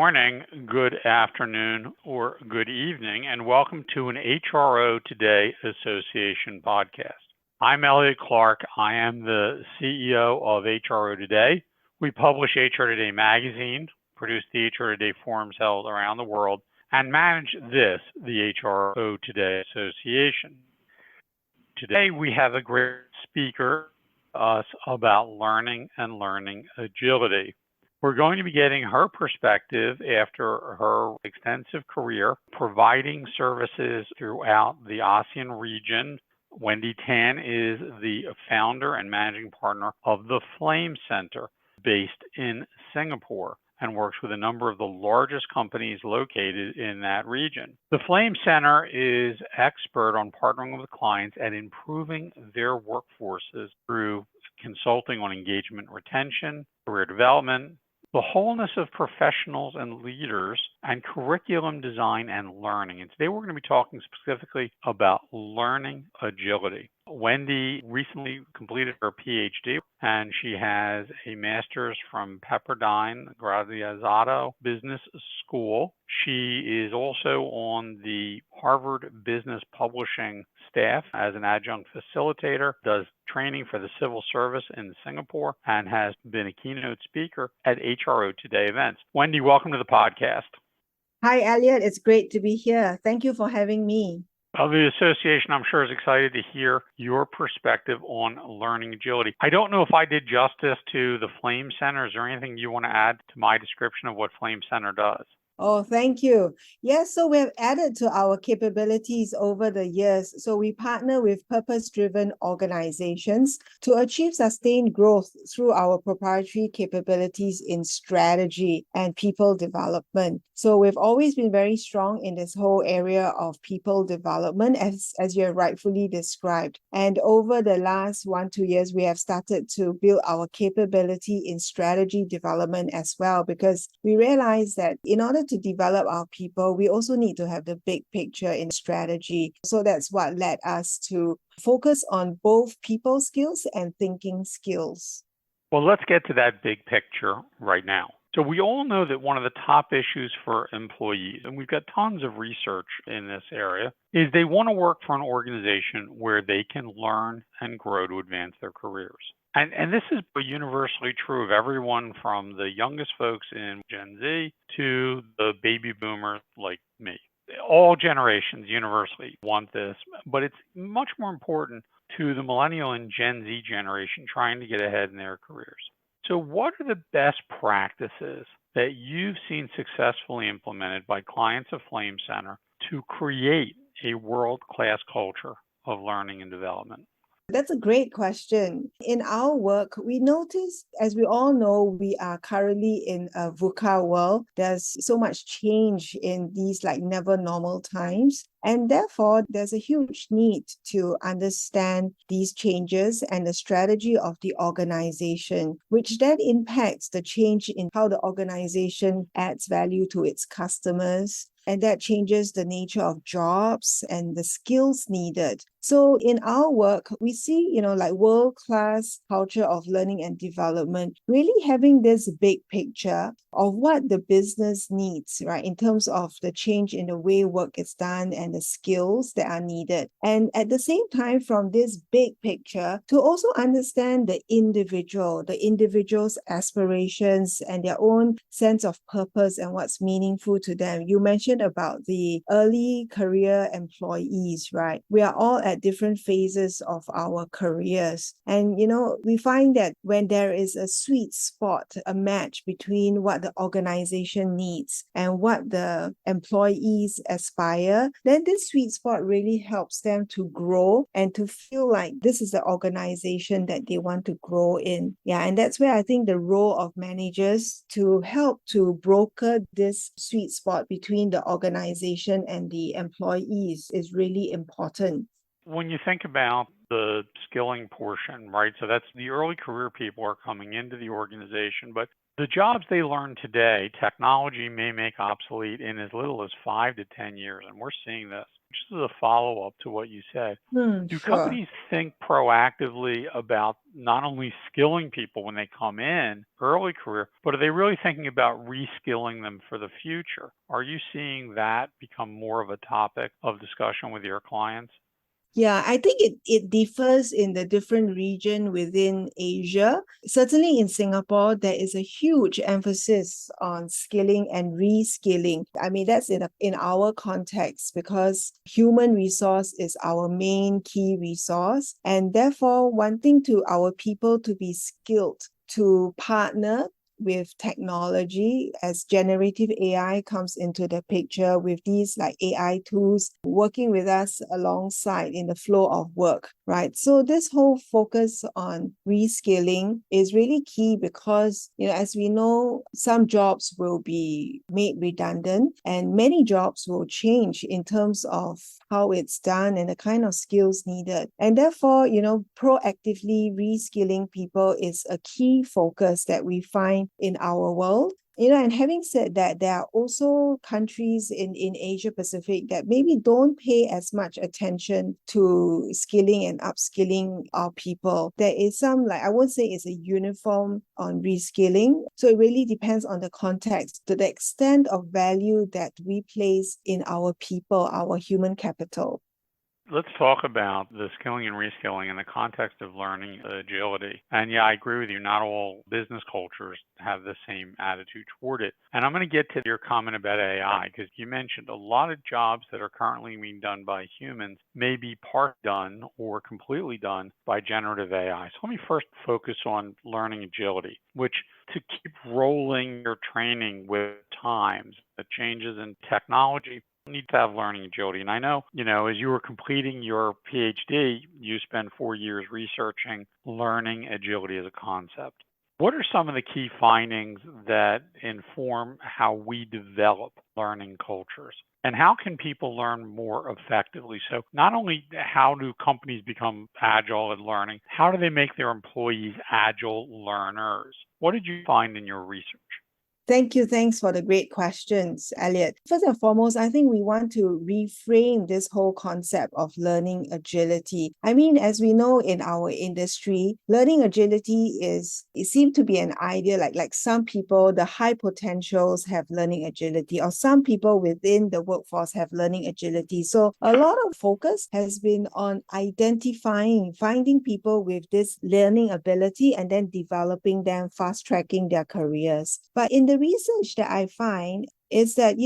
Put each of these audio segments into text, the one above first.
morning, good afternoon, or good evening, and welcome to an HRO Today Association podcast. I'm Elliot Clark. I am the CEO of HRO Today. We publish HRO Today magazine, produce the HRO Today forums held around the world, and manage this, the HRO Today Association. Today we have a great speaker about learning and learning agility. We're going to be getting her perspective after her extensive career providing services throughout the ASEAN region. Wendy Tan is the founder and managing partner of the Flame Center based in Singapore and works with a number of the largest companies located in that region. The Flame Center is expert on partnering with clients and improving their workforces through consulting on engagement retention, career development, the wholeness of professionals and leaders, and curriculum design and learning. And today we're going to be talking specifically about learning agility. Wendy recently completed her PhD, and she has a master's from Pepperdine Graduado Business School. She is also on the Harvard Business Publishing staff as an adjunct facilitator, does training for the civil service in Singapore, and has been a keynote speaker at HRO Today events. Wendy, welcome to the podcast. Hi, Elliot. It's great to be here. Thank you for having me. Well, the association, I'm sure, is excited to hear your perspective on learning agility. I don't know if I did justice to the Flame Center. Is there anything you want to add to my description of what Flame Center does? Oh, thank you. Yes, so we have added to our capabilities over the years. So we partner with purpose-driven organizations to achieve sustained growth through our proprietary capabilities in strategy and people development. So we've always been very strong in this whole area of people development, as you have rightfully described. And over the last 1-2 years, we have started to build our capability in strategy development as well, because we realize that in order to develop our people, we also need to have the big picture in strategy. So that's what led us to focus on both people skills and thinking skills. Well, let's get to that big picture right now. So we all know that one of the top issues for employees, and we've got tons of research in this area, is they want to work for an organization where they can learn and grow to advance their careers. And this is universally true of everyone from the youngest folks in Gen Z to the baby boomers like me. All generations universally want this, but it's much more important to the millennial and Gen Z generation trying to get ahead in their careers. So what are the best practices that you've seen successfully implemented by clients of Flame Center to create a world-class culture of learning and development? That's a great question. In our work, we notice, as we all know, we are currently in a VUCA world. There's so much change in these never normal times. And therefore, there's a huge need to understand these changes and the strategy of the organization, which then impacts the change in how the organization adds value to its customers. And that changes the nature of jobs and the skills needed. So in our work, we see, world-class culture of learning and development, really having this big picture of what the business needs, right, in terms of the change in the way work is done and the skills that are needed. And at the same time, from this big picture, to also understand the individual's aspirations and their own sense of purpose and what's meaningful to them. You mentioned about the early career employees, right? We are all at different phases of our careers. And, we find that when there is a sweet spot, a match between what the organization needs and what the employees aspire, then this sweet spot really helps them to grow and to feel like this is the organization that they want to grow in. Yeah, and that's where I think the role of managers to help to broker this sweet spot between the organization and the employees is really important. When you think about the skilling portion, right? So that's the early career people are coming into the organization, but The jobs they learn today, technology may make obsolete in as little as 5 to 10 years, and we're seeing this. Just as a follow-up to what you said, do Sure. companies think proactively about not only skilling people when they come in early career, but are they really thinking about reskilling them for the future? Are you seeing that become more of a topic of discussion with your clients? Yeah, I think it differs in the different region within Asia. Certainly in Singapore, there is a huge emphasis on skilling and reskilling. I mean, that's in our context because human resource is our main key resource, and therefore wanting to our people to be skilled to partner with technology as generative AI comes into the picture with these like AI tools working with us alongside in the flow of work, right? So this whole focus on reskilling is really key because, as we know, some jobs will be made redundant and many jobs will change in terms of how it's done and the kind of skills needed. And therefore, proactively reskilling people is a key focus that we find in our world. And having said that, there are also countries in Asia Pacific that maybe don't pay as much attention to skilling and upskilling our people. There is some, like, I won't say it's a uniform on reskilling. So it really depends on the context, to the extent of value that we place in our people, our human capital. Let's talk about the skilling and reskilling in the context of learning agility. And yeah, I agree with you. Not all business cultures have the same attitude toward it. And I'm going to get to your comment about AI because you mentioned a lot of jobs that are currently being done by humans may be part done or completely done by generative AI. So let me first focus on learning agility, which to keep rolling your training with times, the changes in technology, need to have learning agility. And I know, as you were completing your PhD, you spent 4 years researching learning agility as a concept. What are some of the key findings that inform how we develop learning cultures? And how can people learn more effectively? So not only how do companies become agile at learning, how do they make their employees agile learners? What did you find in your research? Thank you. Thanks for the great questions, Elliot. First and foremost, I think we want to reframe this whole concept of learning agility. I mean, as we know in our industry, learning agility it seems to be an idea like some people, the high potentials have learning agility, or some people within the workforce have learning agility. So a lot of focus has been on finding people with this learning ability and then developing them, fast tracking their careers. But in the research that I find is that,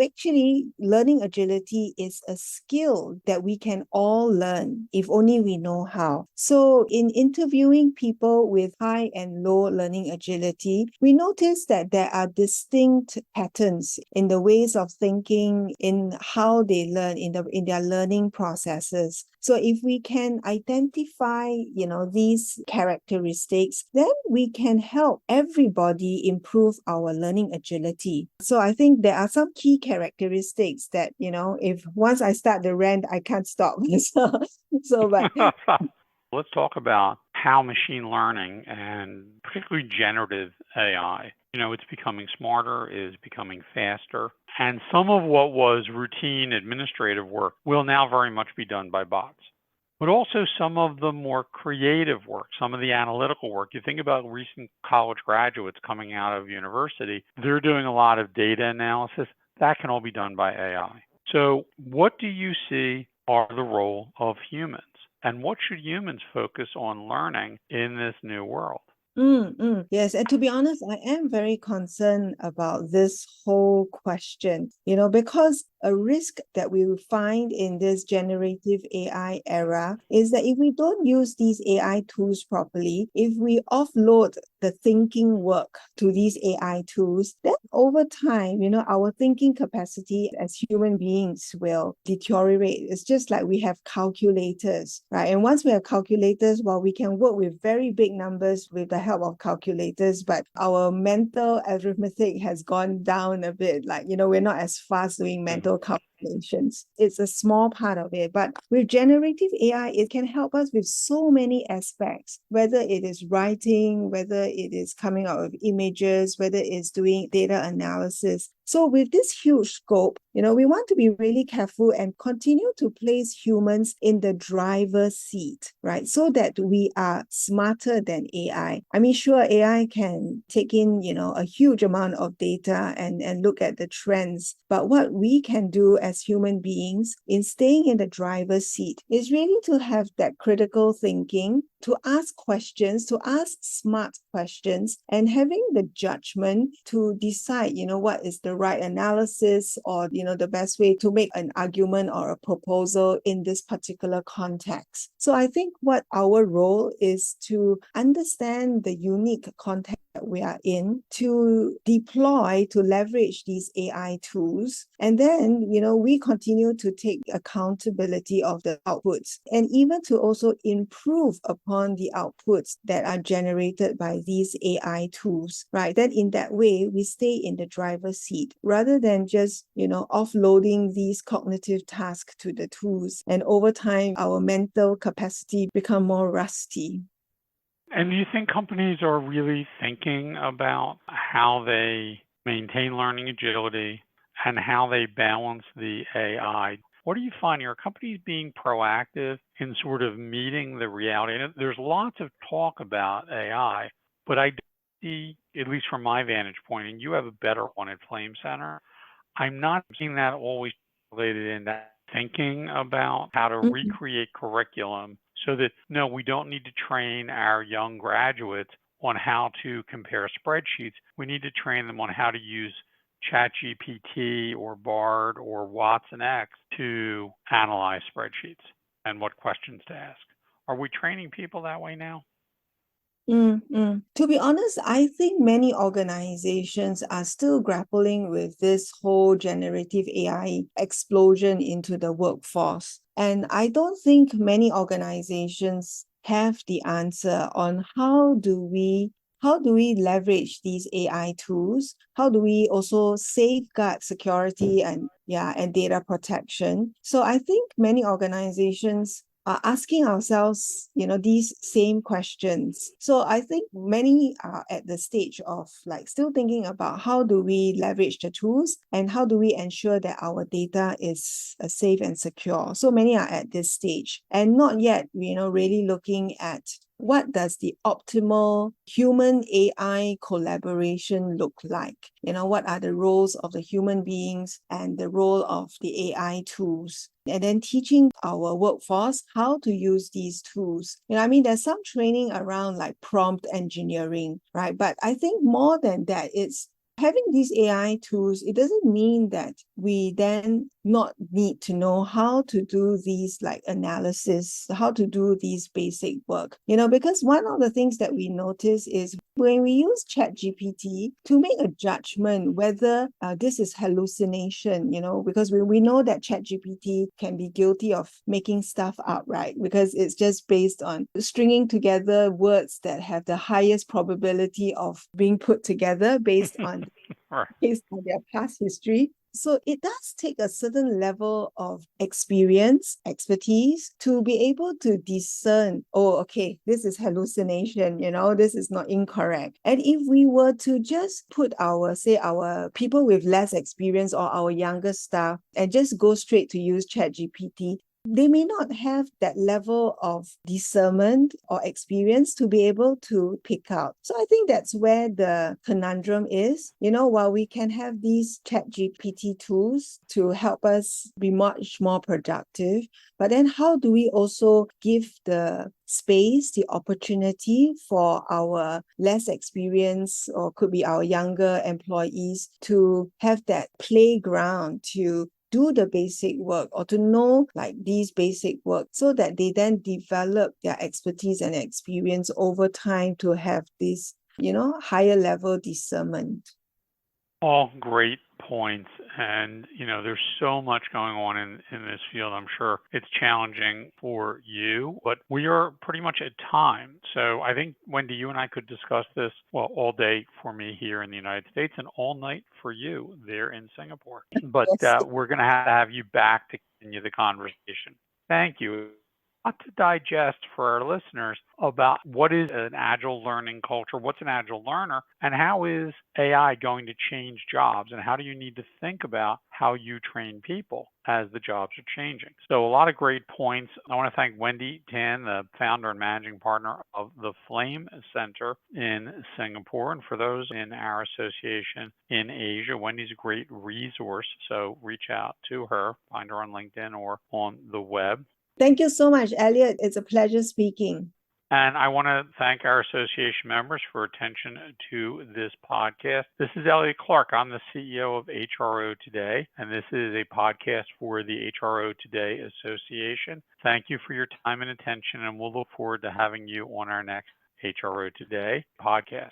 actually learning agility is a skill that we can all learn if only we know how. So in interviewing people with high and low learning agility, we notice that there are distinct patterns in the ways of thinking, in how they learn, in their learning processes. So if we can identify, these characteristics, then we can help everybody improve our learning agility. So I think there are some key characteristics that, if once I start the rant, I can't stop. But Let's talk about how machine learning and particularly generative AI, it's becoming smarter, is becoming faster. And some of what was routine administrative work will now very much be done by bots. But also some of the more creative work, some of the analytical work. You think about recent college graduates coming out of university, they're doing a lot of data analysis. That can all be done by AI. So what do you see are the role of humans? And what should humans focus on learning in this new world? Yes, and to be honest, I am very concerned about this whole question, because a risk that we will find in this generative AI era is that if we don't use these AI tools properly, if we offload the thinking work to these AI tools, then over time, our thinking capacity as human beings will deteriorate. It's just like we have calculators, right? And once we have calculators, well, we can work with very big numbers with the help of calculators, but our mental arithmetic has gone down a bit. Like, we're not as fast doing mental calculations organizations. It's a small part of it, but with generative AI, it can help us with so many aspects, whether it is writing, whether it is coming out with images, whether it's doing data analysis. So with this huge scope, we want to be really careful and continue to place humans in the driver's seat, right? So that we are smarter than AI. I mean, sure, AI can take in, a huge amount of data and look at the trends. But what we can do as human beings in staying in the driver's seat is really to have that critical thinking, to ask questions, to ask smart questions, and having the judgment to decide, what is the right analysis or, the best way to make an argument or a proposal in this particular context. So I think what our role is to understand the unique context that we are in, to deploy, to leverage these AI tools. And then, we continue to take accountability of the outputs and even to also improve upon the outputs that are generated by these AI tools, right? Then in that way, we stay in the driver's seat rather than just, offloading these cognitive tasks to the tools. And over time, our mental capacity become more rusty. And do you think companies are really thinking about how they maintain learning agility and how they balance the AI? What do you find? Are companies being proactive in sort of meeting the reality? And there's lots of talk about AI, but I see, at least from my vantage point, and you have a better one at Flame Center, I'm not seeing that always related in that thinking about how to recreate curriculum so that, no, we don't need to train our young graduates on how to compare spreadsheets. We need to train them on how to use ChatGPT or Bard or Watson X to analyze spreadsheets and what questions to ask. Are we training people that way now? To be honest, I think many organizations are still grappling with this whole generative AI explosion into the workforce. And I don't think many organizations have the answer on how do we leverage these AI tools? How do we also safeguard security and data protection? So I think many organizations are asking ourselves, these same questions. So I think many are at the stage of still thinking about how do we leverage the tools and how do we ensure that our data is safe and secure. So many are at this stage and not yet, really looking at what does the optimal human AI collaboration look like? What are the roles of the human beings and the role of the AI tools? And then teaching our workforce how to use these tools. There's some training around prompt engineering, right? But I think more than that, it's having these AI tools, it doesn't mean that we then not need to know how to do these analysis, how to do these basic work, because one of the things that we notice is when we use ChatGPT to make a judgment whether this is hallucination, because we know that ChatGPT can be guilty of making stuff up, right? Because it's just based on stringing together words that have the highest probability of being put together based on their past history. So it does take a certain level of experience, expertise to be able to discern, this is hallucination, this is not incorrect. And if we were to just put our people with less experience or our younger staff and just go straight to use ChatGPT, they may not have that level of discernment or experience to be able to pick out. So I think that's where the conundrum is. While we can have these ChatGPT tools to help us be much more productive, but then how do we also give the space, the opportunity for our less experienced or could be our younger employees to have that playground to do the basic work or to know these basic work so that they then develop their expertise and experience over time to have this, higher level discernment. All great points. And, there's so much going on in this field. I'm sure it's challenging for you, but we are pretty much at time. So I think, Wendy, you and I could discuss this, well, all day for me here in the United States and all night for you there in Singapore. But Yes. we're going to have you back to continue the conversation. Thank you. Lot to digest for our listeners about what is an agile learning culture, what's an agile learner, and how is AI going to change jobs, and how do you need to think about how you train people as the jobs are changing. So a lot of great points. I want to thank Wendy Tan, the founder and managing partner of the Flame Center in Singapore. And for those in our association in Asia, Wendy's a great resource. So reach out to her, find her on LinkedIn or on the web. Thank you so much, Elliot. It's a pleasure speaking. And I want to thank our association members for attention to this podcast. This is Elliot Clark. I'm the CEO of HRO Today, and this is a podcast for the HRO Today Association. Thank you for your time and attention, and we'll look forward to having you on our next HRO Today podcast.